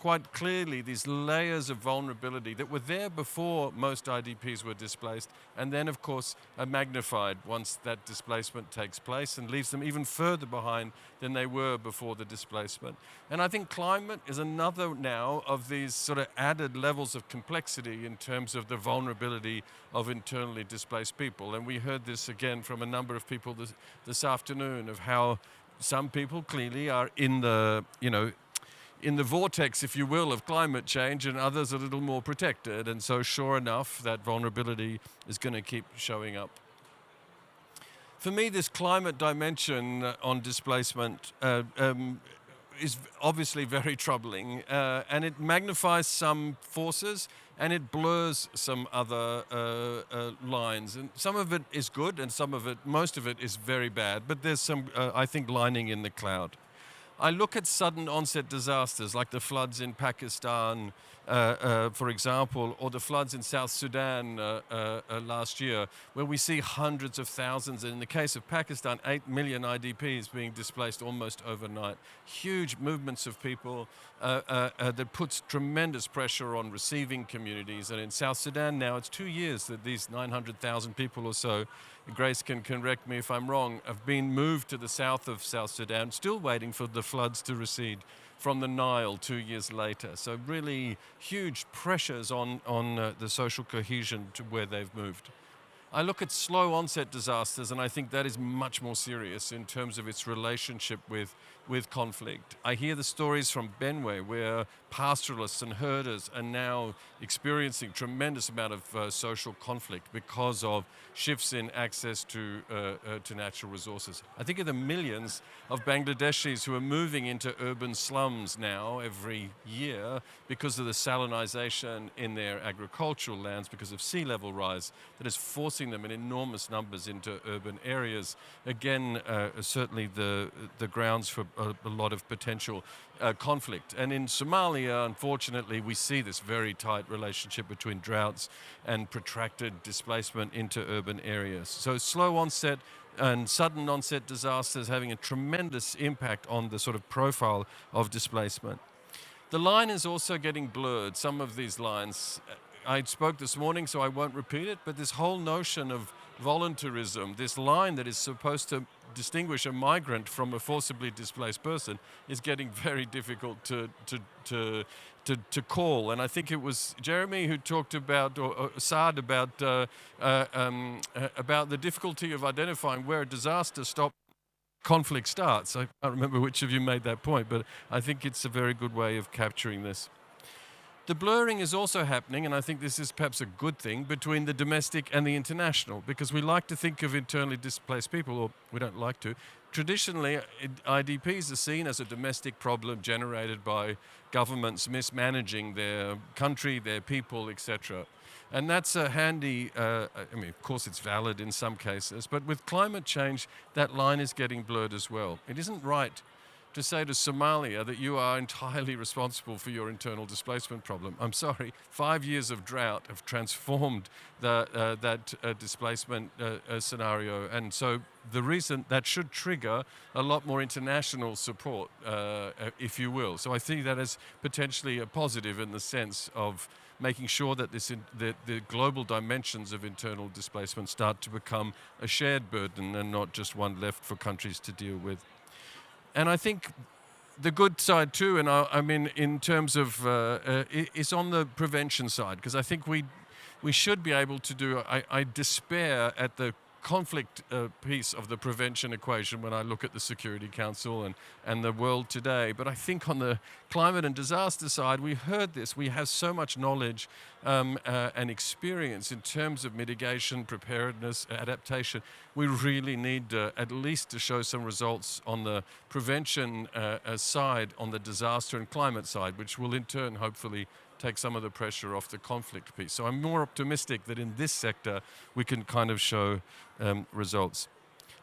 quite clearly these layers of vulnerability that were there before most IDPs were displaced, and then of course are magnified once that displacement takes place and leaves them even further behind than they were before the displacement. And I think climate is another now of these sort of added levels of complexity in terms of the vulnerability of internally displaced people. And we heard this again from a number of people this afternoon of how some people clearly are in the, in the vortex, if you will, of climate change, and others a little more protected. And so sure enough, that vulnerability is going to keep showing up. For me, this climate dimension on displacement is obviously very troubling, and it magnifies some forces and it blurs some other lines. And some of it is good and most of it is very bad, but there's some, I think, lining in the cloud. I look at sudden onset disasters like the floods in Pakistan, for example, or the floods in South Sudan last year, where we see hundreds of thousands, and in the case of Pakistan, 8 million IDPs being displaced almost overnight. Huge movements of people that puts tremendous pressure on receiving communities. And in South Sudan now, it's 2 years that these 900,000 people or so, Grace can correct me if I'm wrong, have been moved to the south of South Sudan, still waiting for the floods to recede from the Nile 2 years later. So really huge pressures on the social cohesion to where they've moved. I look at slow onset disasters, and I think that is much more serious in terms of its relationship with conflict. I hear the stories from Benue where pastoralists and herders are now experiencing tremendous amount of social conflict because of shifts in access to natural resources. I think of the millions of Bangladeshis who are moving into urban slums now every year because of the salinization in their agricultural lands, because of sea level rise that is forcing them in enormous numbers into urban areas. Again, certainly the grounds for a lot of potential conflict. And in Somalia, unfortunately, we see this very tight relationship between droughts and protracted displacement into urban areas. So slow onset and sudden onset disasters having a tremendous impact on the sort of profile of displacement. The line is also getting blurred, some of these lines. I spoke this morning, so I won't repeat it, but this whole notion of voluntarism, this line that is supposed to distinguish a migrant from a forcibly displaced person, is getting very difficult to call. And I think it was Jeremy who talked about, or Saad about the difficulty of identifying where a disaster stops, conflict starts. I can't remember which of you made that point, but I think it's a very good way of capturing this. The blurring is also happening, and I think this is perhaps a good thing, between the domestic and the international, because we like to think of internally displaced people, or we don't like to. Traditionally, IDPs are seen as a domestic problem generated by governments mismanaging their country, their people, etc. And that's a handy, I mean, of course it's valid in some cases, but with climate change, that line is getting blurred as well. It isn't right to say to Somalia that you are entirely responsible for your internal displacement problem. I'm sorry, 5 years of drought have transformed that displacement scenario, and so the reason that should trigger a lot more international support, if you will. So I see that as potentially a positive in the sense of making sure that the global dimensions of internal displacement start to become a shared burden and not just one left for countries to deal with. And I think the good side too, and I mean in terms of, is on the prevention side, because I think we should be able to do, I despair at the conflict piece of the prevention equation when I look at the Security Council and the world today. But I think on the climate and disaster side, we heard this, we have so much knowledge and experience in terms of mitigation, preparedness, adaptation. We really need at least to show some results on the prevention side, on the disaster and climate side, which will in turn hopefully take some of the pressure off the conflict piece. So I'm more optimistic that in this sector we can kind of show results.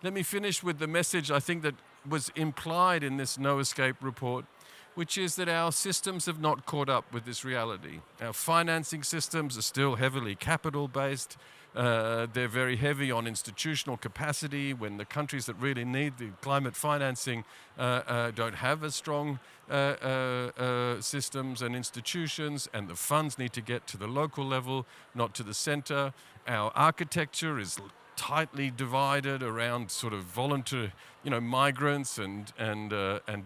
Let me finish with the message I think that was implied in this No Escape report, which is that our systems have not caught up with this reality. Our financing systems are still heavily capital-based. They're very heavy on institutional capacity when the countries that really need the climate financing don't have as strong systems and institutions, and the funds need to get to the local level, not to the center. Our architecture is tightly divided around sort of voluntary, migrants and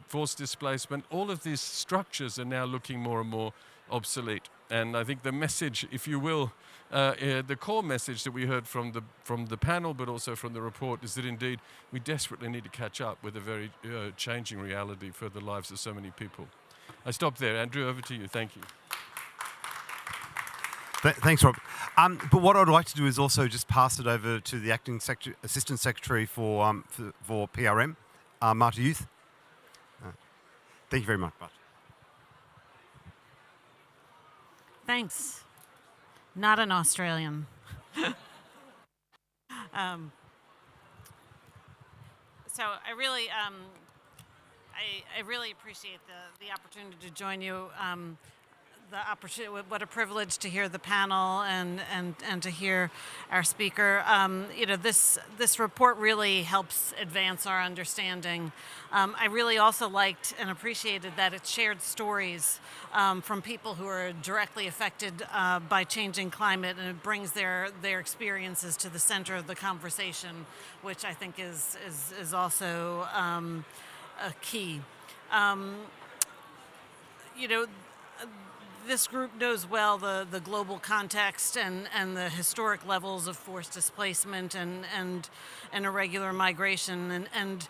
forced displacement. All of these structures are now looking more and more obsolete. And I think the message, if you will, the core message that we heard from the panel, but also from the report, is that indeed we desperately need to catch up with a very changing reality for the lives of so many people. I stop there. Andrew, over to you. Thank you. Thanks, Rob. But what I'd like to do is also just pass it over to the Acting Assistant Secretary for PRM, Marta Youth. Thank you very much, Marta. Thanks. Not an Australian. So I really appreciate the opportunity to join you. What a privilege to hear the panel and to hear our speaker. This report really helps advance our understanding. I really also liked and appreciated that it shared stories from people who are directly affected by changing climate, and it brings their experiences to the center of the conversation, which I think is also a key. This group knows well the global context and the historic levels of forced displacement and irregular migration and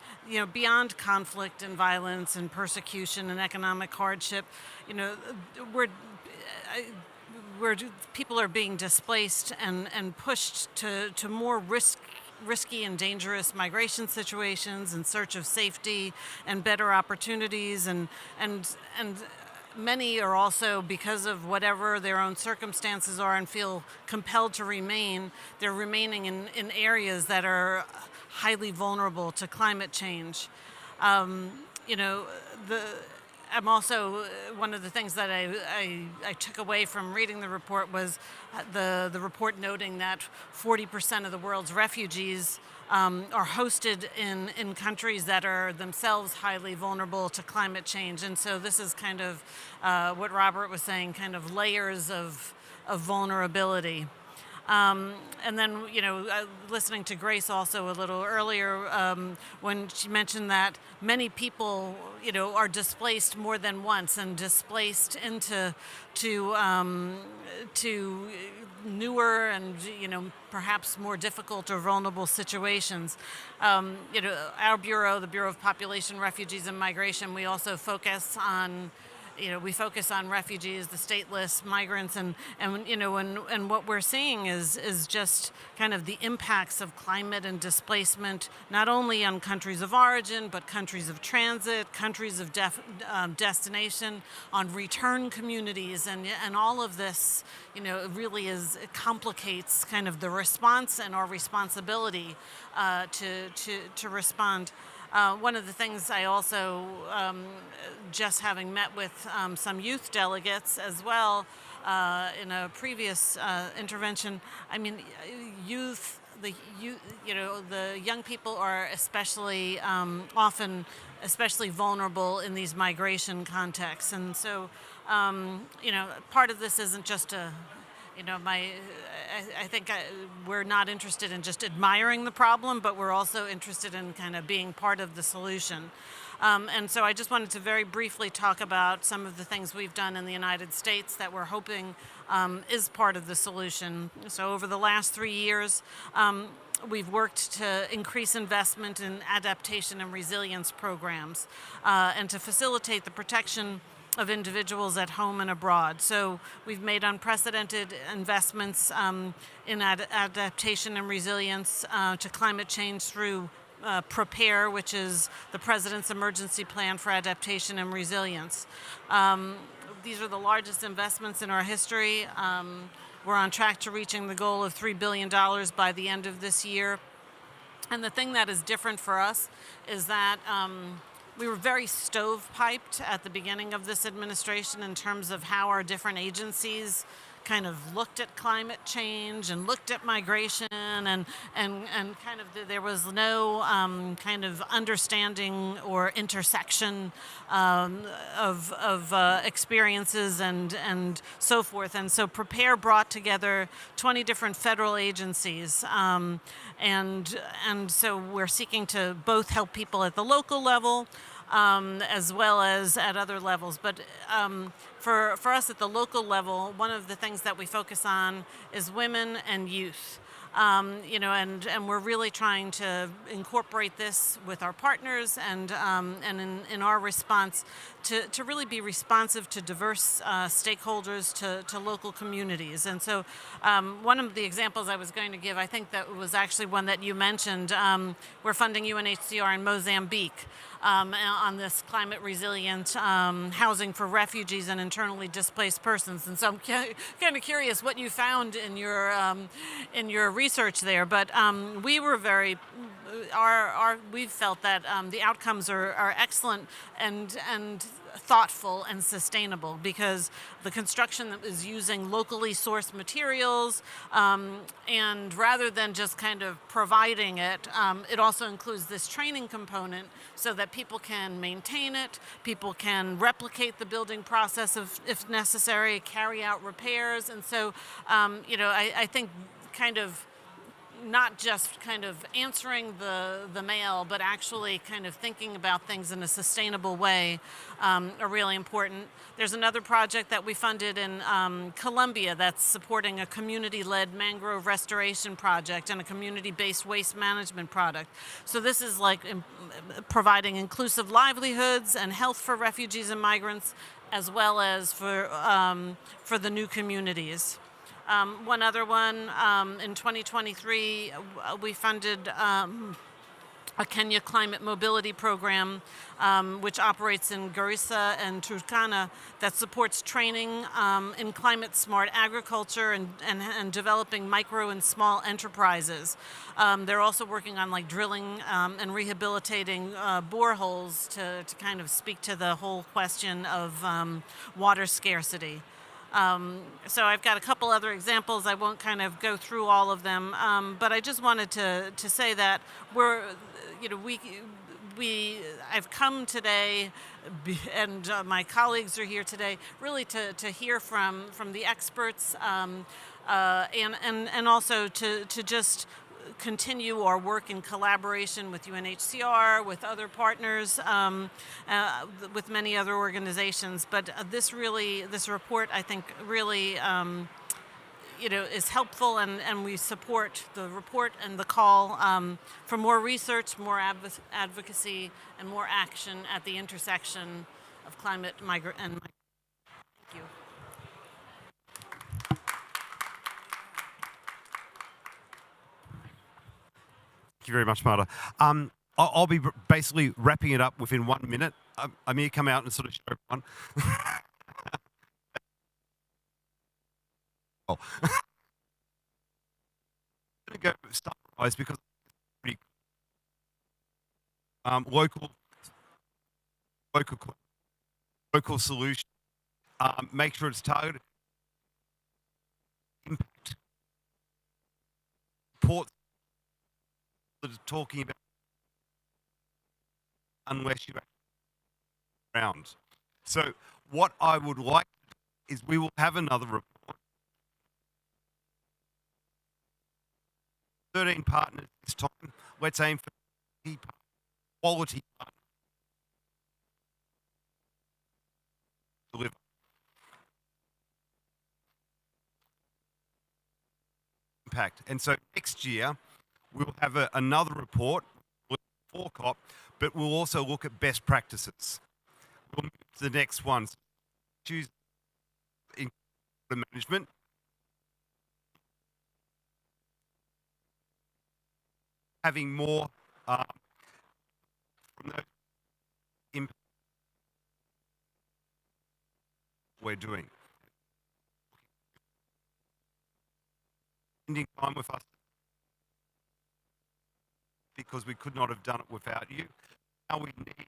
beyond conflict and violence and persecution and economic hardship, where people are being displaced and pushed to more risky and dangerous migration situations in search of safety and better opportunities, and many are also, because of whatever their own circumstances are and feel compelled to remain, they're remaining in areas that are highly vulnerable to climate change. I'm also, one of the things that I took away from reading the report was the report noting that 40% of the world's refugees are hosted in countries that are themselves highly vulnerable to climate change. And so this is kind of what Robert was saying, kind of layers of vulnerability. And then, listening to Grace also a little earlier, when she mentioned that many people, are displaced more than once and displaced into newer and, perhaps more difficult or vulnerable situations. Our bureau, the Bureau of Population, Refugees and Migration, we also focus on we focus on refugees, the stateless, migrants, and what we're seeing is just kind of the impacts of climate and displacement, not only on countries of origin, but countries of transit, countries of destination, on return communities, and all of this, really it complicates kind of the response and our responsibility to respond. One of the things I also, just having met with some youth delegates as well in a previous intervention, I mean, the young people are especially often especially vulnerable in these migration contexts, and so part of this isn't just a I think we're not interested in just admiring the problem, but we're also interested in kind of being part of the solution. And so I just wanted to very briefly talk about some of the things we've done in the United States that we're hoping is part of the solution. So over the last 3 years, we've worked to increase investment in adaptation and resilience programs and to facilitate the protection of individuals at home and abroad. So we've made unprecedented investments in adaptation and resilience to climate change through PREPARE, which is the President's Emergency Plan for Adaptation and Resilience. These are the largest investments in our history. We're on track to reaching the goal of $3 billion by the end of this year. And the thing that is different for us is that we were very stovepiped at the beginning of this administration in terms of how our different agencies kind of looked at climate change and looked at migration, and kind of there was no kind of understanding or intersection of experiences and so forth. And so PREPARE brought together 20 different federal agencies, and so we're seeking to both help people at the local level as well as at other levels. But for us at the local level, one of the things that we focus on is women and youth. And we're really trying to incorporate this with our partners and in our response to really be responsive to diverse stakeholders, to local communities. And so one of the examples I was going to give, I think that was actually one that you mentioned. We're funding UNHCR in Mozambique on this climate resilient housing for refugees and internally displaced persons. And so I'm kind of curious what you found in your research there. But we were we felt that the outcomes are excellent and thoughtful and sustainable, because the construction is using locally sourced materials, and rather than just kind of providing it, it also includes this training component so that people can maintain it, people can replicate the building process if necessary, carry out repairs. And so, I think kind of not just kind of answering the mail, but actually kind of thinking about things in a sustainable way are really important. There's another project that we funded in Colombia that's supporting a community-led mangrove restoration project and a community-based waste management product. So this is like providing inclusive livelihoods and health for refugees and migrants, as well as for the new communities. One other one, in 2023, we funded a Kenya climate mobility program, which operates in Garissa and Turkana, that supports training in climate smart agriculture and developing micro and small enterprises. They're also working on like drilling and rehabilitating boreholes to kind of speak to the whole question of water scarcity. So I've got a couple other examples. I won't kind of go through all of them, but I just wanted to say that I've come today, and my colleagues are here today, really to hear from the experts, and also to just continue our work in collaboration with UNHCR, with other partners, with many other organizations. But this report, I think, really is helpful, and we support the report and the call for more research, more advocacy, and more action at the intersection of climate and migration. you very much, Marta. I'll be basically wrapping it up within 1 minute. Amir, come out and sort of show everyone. I'm going to go summarize because it's pretty local solution. Make sure it's targeted. Impact. Reports that are talking about unless you around. So what I would like is we will have another report. 13 partners this time. Let's aim for quality partners. Deliver. Impact. And so next year we'll have another report for COP, but we'll also look at best practices. We'll move to the next ones. Choose in management. Having more from those impact we're doing. Spending time with us because we could not have done it without you. Now we need